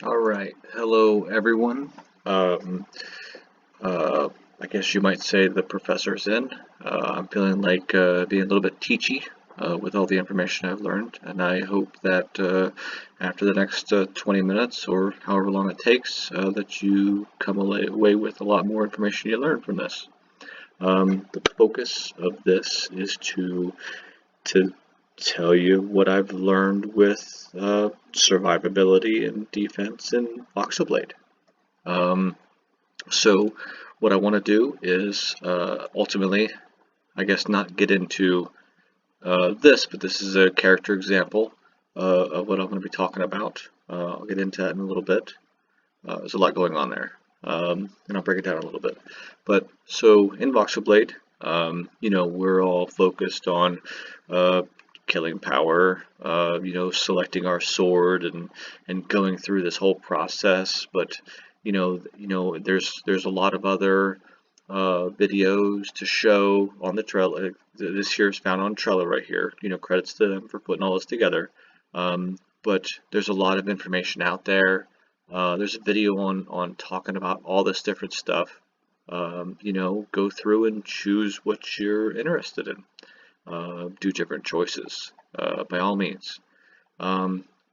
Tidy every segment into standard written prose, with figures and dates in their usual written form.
All right, hello everyone. Um, I guess you might say the professor's in. I'm feeling like being a little bit teachy with all the information I've learned, and I hope that after the next 20 minutes or however long it takes, that you come away with a lot more information you learned from this. The focus of this is to tell you what I've learned with survivability and defense in Voxlblade. Um, so what I want to do is ultimately, I guess, not get into this, but this is a character example of what I'm going to be talking about. I'll get into that in a little bit. There's a lot going on there, and I'll break it down a little bit. But so in Voxelblade, we're all focused on uh, killing power, selecting our sword and going through this whole process. But there's a lot of other videos to show on the Trello. This here is found on Trello right here. Credits to them for putting all this together. But there's a lot of information out there. There's a video on talking about all this different stuff. Go through and choose what you're interested in. Do different choices, by all means.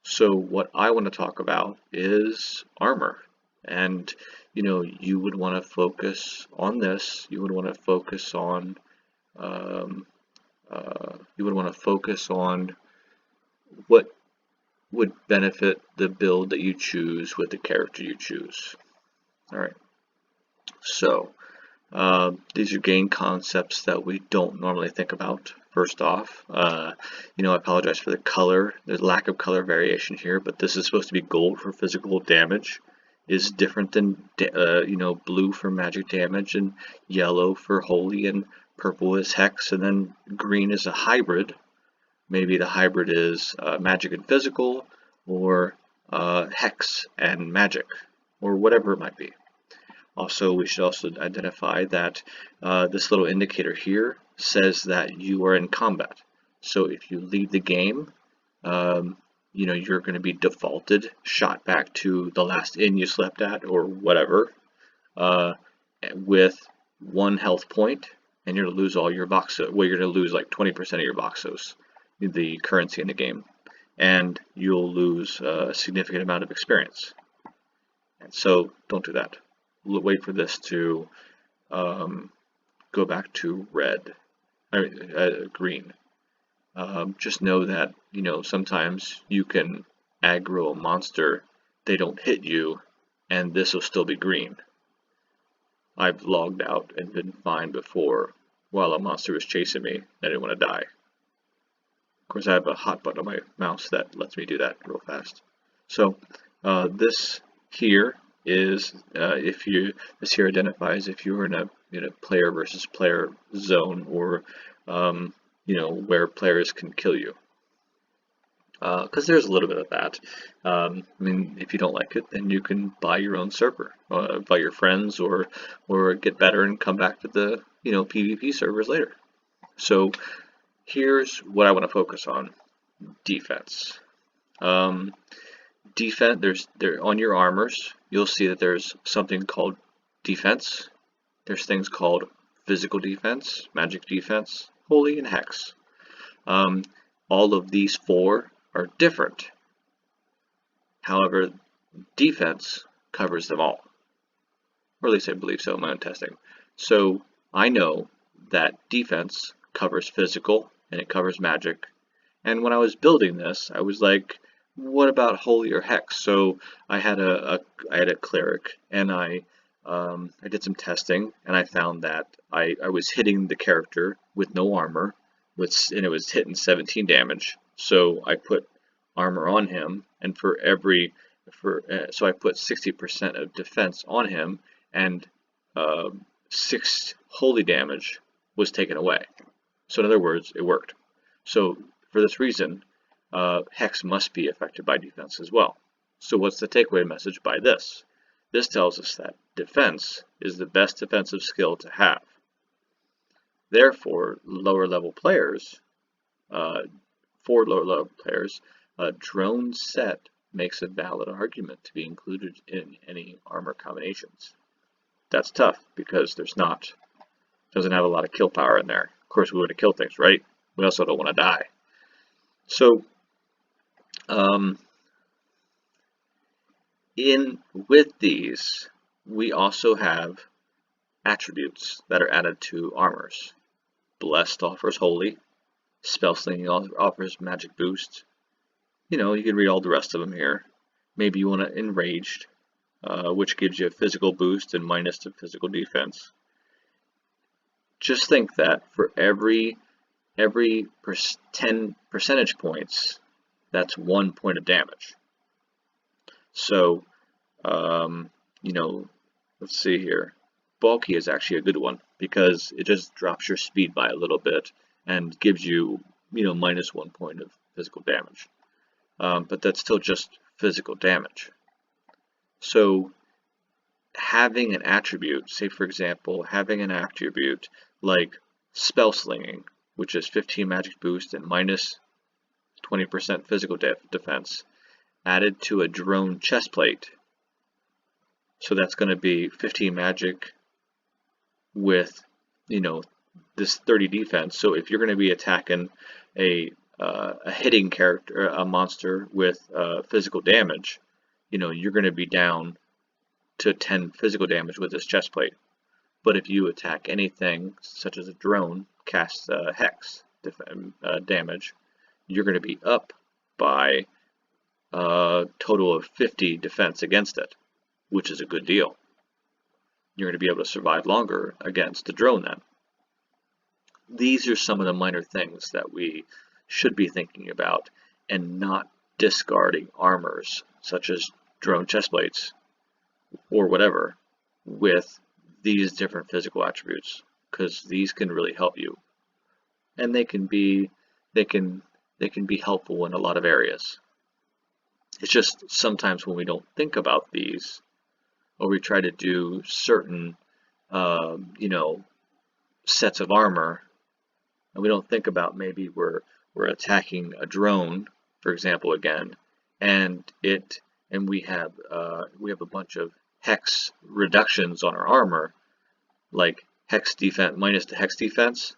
So what I want to talk about is armor. And, you would want to focus on this. You would want to focus on, what would benefit the build that you choose with the character you choose. All right. So these are game concepts that we don't normally think about. First off, I apologize for the color. There's lack of color variation here, but this is supposed to be gold for physical damage. Is different than blue for magic damage, and yellow for holy, and purple is hex, and then green is a hybrid. Maybe the hybrid is magic and physical, or hex and magic, or whatever it might be. Also, we should also identify that this little indicator here says that you are in combat. So if you leave the game, you're going to be defaulted, shot back to the last inn you slept at or whatever, uh, with 1 health point, and you're going to lose all your voxos. Well, you're going to lose like 20% of your voxos, the currency in the game, and you'll lose a significant amount of experience. And so don't do that. Wait for this to go back to green. Just know that sometimes you can aggro a monster, they don't hit you, and this will still be green. I've logged out and been fine before while a monster was chasing me. I didn't want to die. Of course, I have a hot button on my mouse that lets me do that real fast. So this here is this here identifies if you're in a player versus player zone, or where players can kill you, because there's a little bit of that. I mean, if you don't like it, then you can buy your own server, invite your friends, or get better and come back to the PvP servers later. So here's what I want to focus on: defense. Defense, there on your armors, you'll see that there's something called defense. There's things called physical defense, magic defense, holy, and hex. All of these four are different. However, defense covers them all. Or at least I believe so in my own testing. So I know that defense covers physical and it covers magic. And when I was building this, I was like, what about holy or hex? So I had a cleric, and I did some testing, and I found that I was hitting the character with no armor, and it was hitting 17 damage. So I put armor on him, and so I put 60% of defense on him, and 6 holy damage was taken away. So in other words, it worked. So for this reason, hex must be affected by defense as well. So what's the takeaway message by this? This tells us that defense is the best defensive skill to have. Therefore, for lower level players, drone set makes a valid argument to be included in any armor combinations. That's tough because doesn't have a lot of kill power in there. Of course, we want to kill things, right? We also don't want to die. So, with these, we also have attributes that are added to armors. Blessed offers holy. Spell slinging offers magic boost. You can read all the rest of them here. Maybe you want to enraged, which gives you a physical boost and minus to physical defense. Just think that for every 10 percentage points, that's 1 point of damage. So, let's see here. Bulky is actually a good one because it just drops your speed by a little bit and gives you, minus 1 point of physical damage. But that's still just physical damage. So having an attribute, say for example, having an attribute like spell slinging, which is 15 magic boost and minus 20% physical defense, added to a drone chest plate. So that's going to be 15 magic with, this 30 defense. So if you're going to be attacking a hitting character, a monster with physical damage, you're going to be down to 10 physical damage with this chest plate. But if you attack anything, such as a drone, casts hex damage, you're going to be up by a total of 50 defense against it, which is a good deal. You're going to be able to survive longer against a drone then. These are some of the minor things that we should be thinking about and not discarding armors such as drone chest plates or whatever with these different physical attributes, because these can really help you, and they can be helpful in a lot of areas. It's just sometimes when we don't think about these, or we try to do certain sets of armor, and we don't think about maybe we're attacking a drone, for example, again, and we have a bunch of hex reductions on our armor, like hex defense minus the hex defense,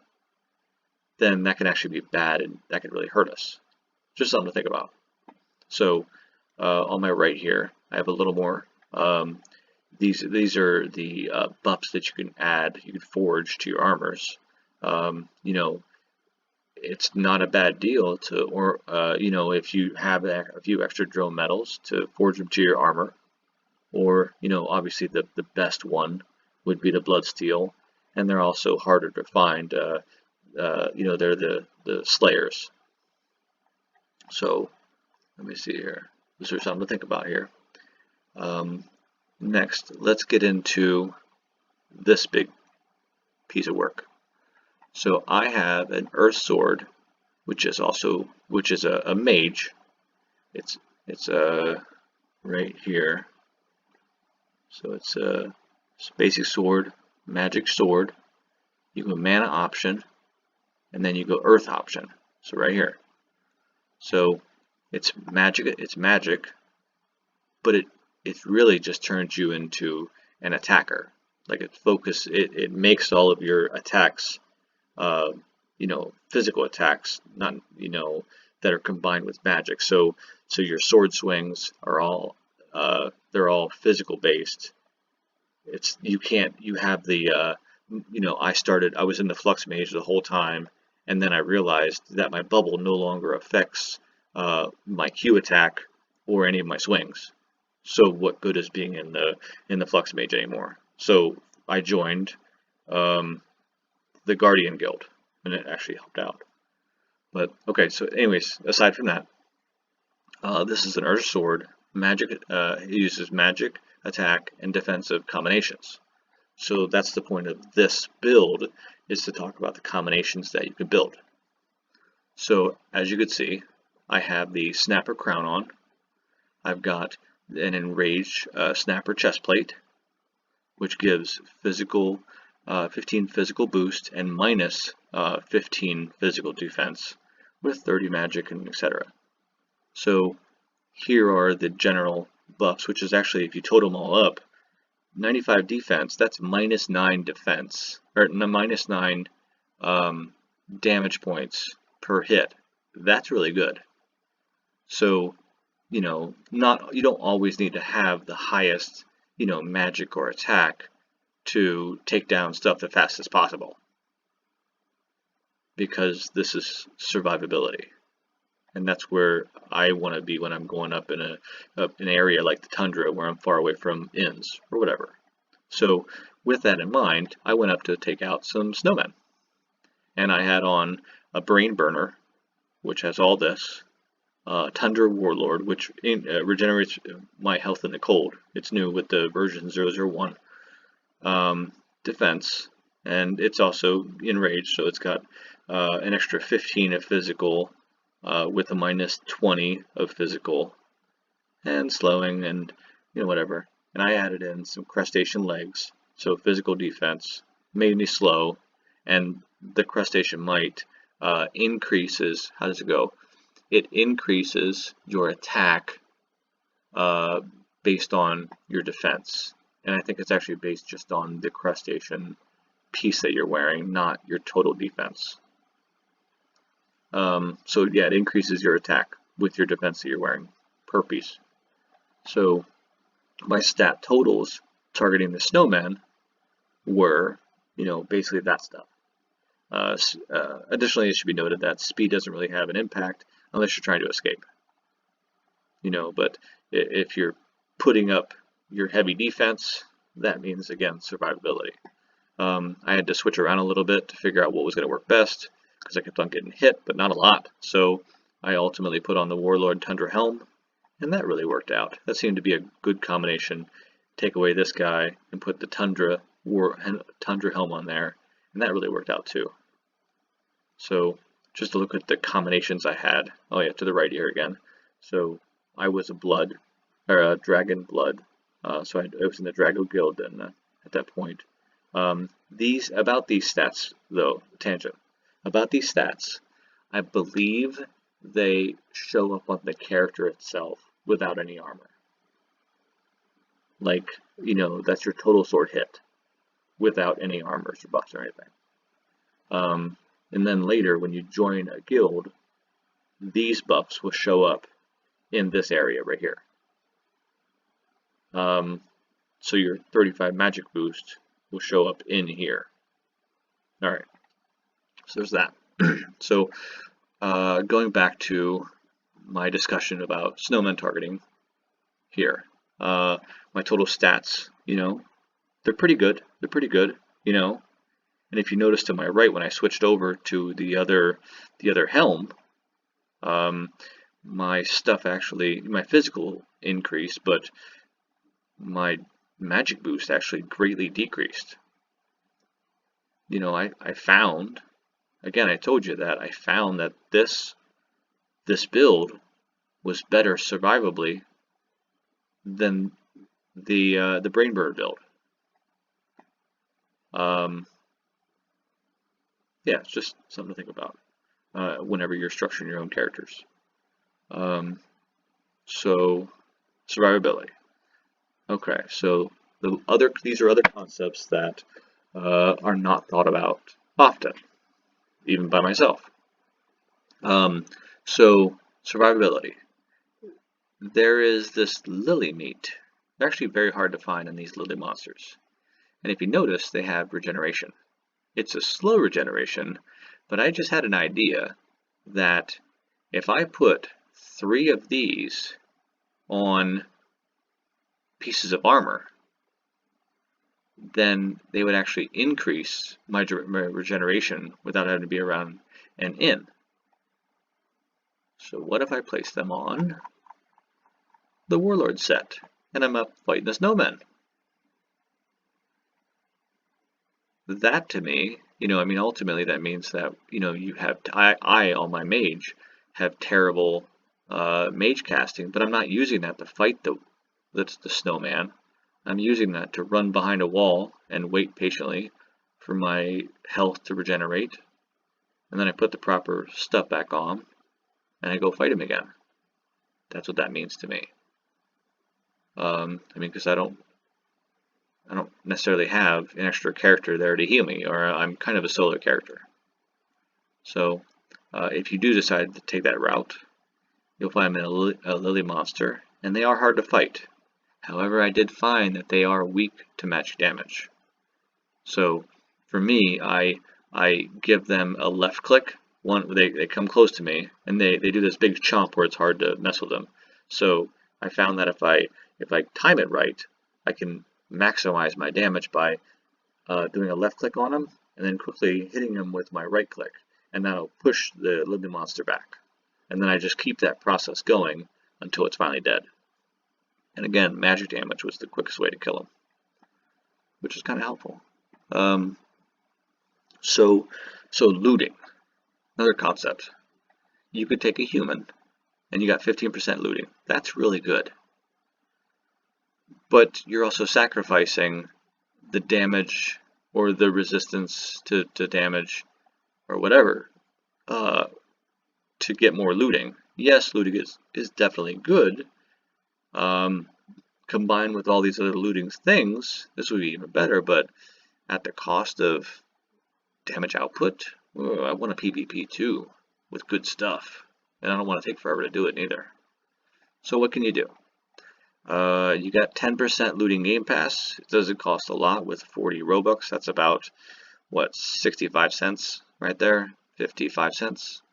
then that can actually be bad and that can really hurt us. Just something to think about. So on my right here, I have a little more. These are the buffs that you can add, you can forge to your armors. It's not a bad deal to, or if you have a few extra drone metals, to forge them to your armor. Or obviously the best one would be the blood steel, and they're also harder to find. They're the slayers. So let me see here. This is something to think about here. Next, let's get into this big piece of work. So I have an earth sword, which is a mage. It's right here. So it's a basic sword, magic sword. You go mana option, and then you go earth option. So right here. So it's magic, but it really just turns you into an attacker. Like it makes all of your attacks, physical attacks, not that are combined with magic. So your sword swings are all they're all physical based. You have the I was in the flux mage the whole time, and then I realized that my bubble no longer affects my Q attack or any of my swings. So what good is being in the flux mage anymore? So I joined the Guardian Guild, and it actually helped out. But okay, so anyways, aside from that, this is an earth sword. Magic. It uses magic, attack, and defensive combinations. So that's the point of this build, is to talk about the combinations that you can build. So as you can see, I have the snapper crown on. I've got an enraged snapper chest plate, which gives 15 physical boost and minus 15 physical defense with 30 magic and etc. So here are the general buffs, which is actually, if you total them all up, 95 defense, that's -9 defense, or -9 damage points per hit. That's really good. So, you don't always need to have the highest, magic or attack to take down stuff the fastest possible, because this is survivability. And that's where I want to be when I'm going up in an area like the tundra where I'm far away from inns or whatever. So with that in mind, I went up to take out some snowmen. And I had on a brain burner, which has all this, Tundra Warlord, which regenerates my health in the cold. It's new with the version 001. Defense, and it's also enraged, so it's got an extra 15 of physical, with a -20 of physical, and slowing, and whatever. And I added in some crustacean legs, so physical defense, made me slow, and the crustacean might increases. How does it go? It increases your attack based on your defense, and I think it's actually based just on the crustacean piece that you're wearing, not your total defense. So yeah, it increases your attack with your defense that you're wearing per piece. So my stat totals targeting the snowman were, basically that stuff. Additionally, it should be noted that speed doesn't really have an impact unless you're trying to escape. But if you're putting up your heavy defense, that means, again, survivability. I had to switch around a little bit to figure out what was going to work best, because I kept on getting hit, but not a lot. So I ultimately put on the Warlord Tundra Helm, and that really worked out. That seemed to be a good combination. Take away this guy and put the Tundra Helm on there, and that really worked out too. So just to look at the combinations I had. Oh yeah, to the right here again. So I was a dragon blood. So I was in the Drago Guild then at that point. About these stats though, tangent. About these stats, I believe they show up on the character itself without any armor. Like, that's your total sword hit without any armors or buffs or anything. And then later, when you join a guild, these buffs will show up in this area right here. So your 35 magic boost will show up in here. Alright, so there's that. So going back to my discussion about snowmen targeting here, my total stats, they're pretty good. They're pretty good, And if you notice to my right, when I switched over to the other helm, my stuff actually, my physical increased, but my magic boost actually greatly decreased. I found, again, I told you that I found that this build was better survivably than the Brainbird build. Yeah, it's just something to think about whenever you're structuring your own characters. So survivability. Okay, so these are other concepts that are not thought about often, even by myself. So survivability. There is this lily meat. They're actually very hard to find in these lily monsters. And if you notice, they have regeneration. It's a slow regeneration, but I just had an idea that if I put 3 of these on pieces of armor, then they would actually increase my regeneration without having to be around an inn. So what if I place them on the Warlord set, and I'm up fighting the snowmen? That to me, ultimately that means that, you have, I on my mage, have terrible mage casting, but I'm not using that to fight the snowman. I'm using that to run behind a wall and wait patiently for my health to regenerate, and then I put the proper stuff back on, and I go fight him again. That's what that means to me. I mean, because I don't necessarily have an extra character there to heal me, or I'm kind of a solo character. So if you do decide to take that route, you'll find a Lily monster, and they are hard to fight. However, I did find that they are weak to magic damage. So for me, I give them a left click. They come close to me, and they do this big chomp where it's hard to mess with them. So I found that if I time it right, I can maximize my damage by doing a left click on them and then quickly hitting them with my right click, and that'll push the living monster back. And then I just keep that process going until it's finally dead. And again, magic damage was the quickest way to kill them, which is kind of helpful. So looting, another concept. You could take a human and you got 15% looting. That's really good. But you're also sacrificing the damage or the resistance to damage or whatever to get more looting. Yes, looting is definitely good. Combined with all these other looting things, this would be even better, but at the cost of damage output, I want a PvP too with good stuff, and I don't want to take forever to do it neither. So what can you do? You got 10% looting game pass. It doesn't cost a lot with 40 Robux. That's about, what, 65 cents right there? 55 cents.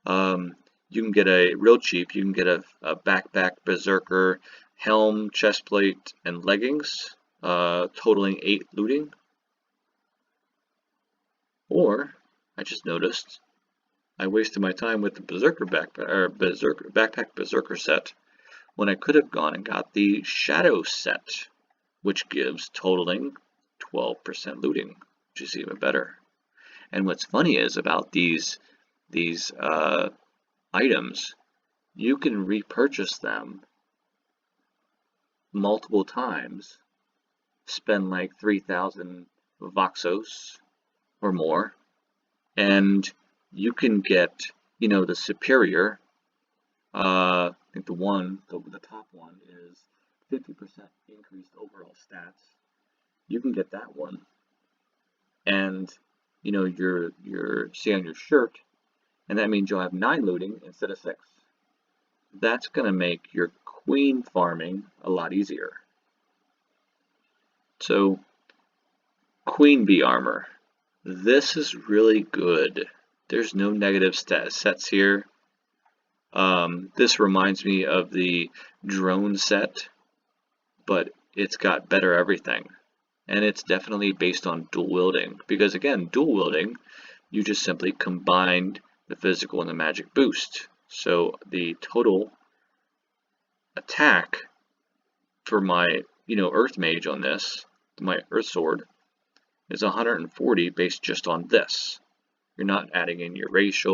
You can get a real cheap, you can get a backpack, berserker, helm, chestplate, and leggings, totaling 8 looting. Or, I just noticed, I wasted my time with the berserker backpack berserker set when I could have gone and got the shadow set, which gives totaling 12% looting, which is even better. And what's funny is about these items, you can repurchase them multiple times, spend like 3,000 Voxos or more, and you can get, the superior. I think the top one is 50% increased overall stats. You can get that one, and your see on your shirt, and that means you'll have 9 looting instead of 6. That's going to make your queen farming a lot easier. So, queen bee armor. This is really good. There's no negative sets here. This reminds me of the drone set, but it's got better everything. And it's definitely based on dual wielding, because again, dual wielding, you just simply combined the physical and the magic boost. So the total attack for my, earth mage on this, my earth sword, is 140 based just on this. You're not adding in your race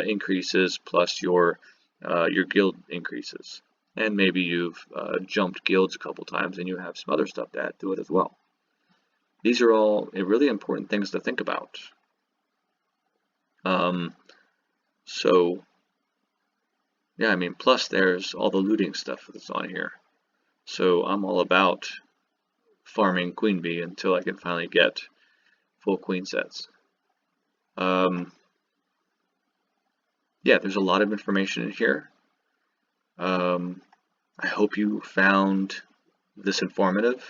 increases plus your guild increases, and maybe you've jumped guilds a couple times and you have some other stuff to add to it as well. These are all really important things to think about. So yeah, I mean, plus there's all the looting stuff that's on here. So I'm all about farming queen bee until I can finally get full queen sets. Yeah, there's a lot of information in here. I hope you found this informative.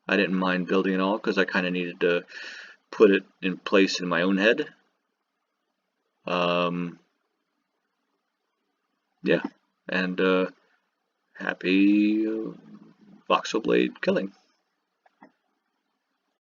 I didn't mind building it all because I kind of needed to put it in place in my own head. Yeah, and happy Voxlblade killing.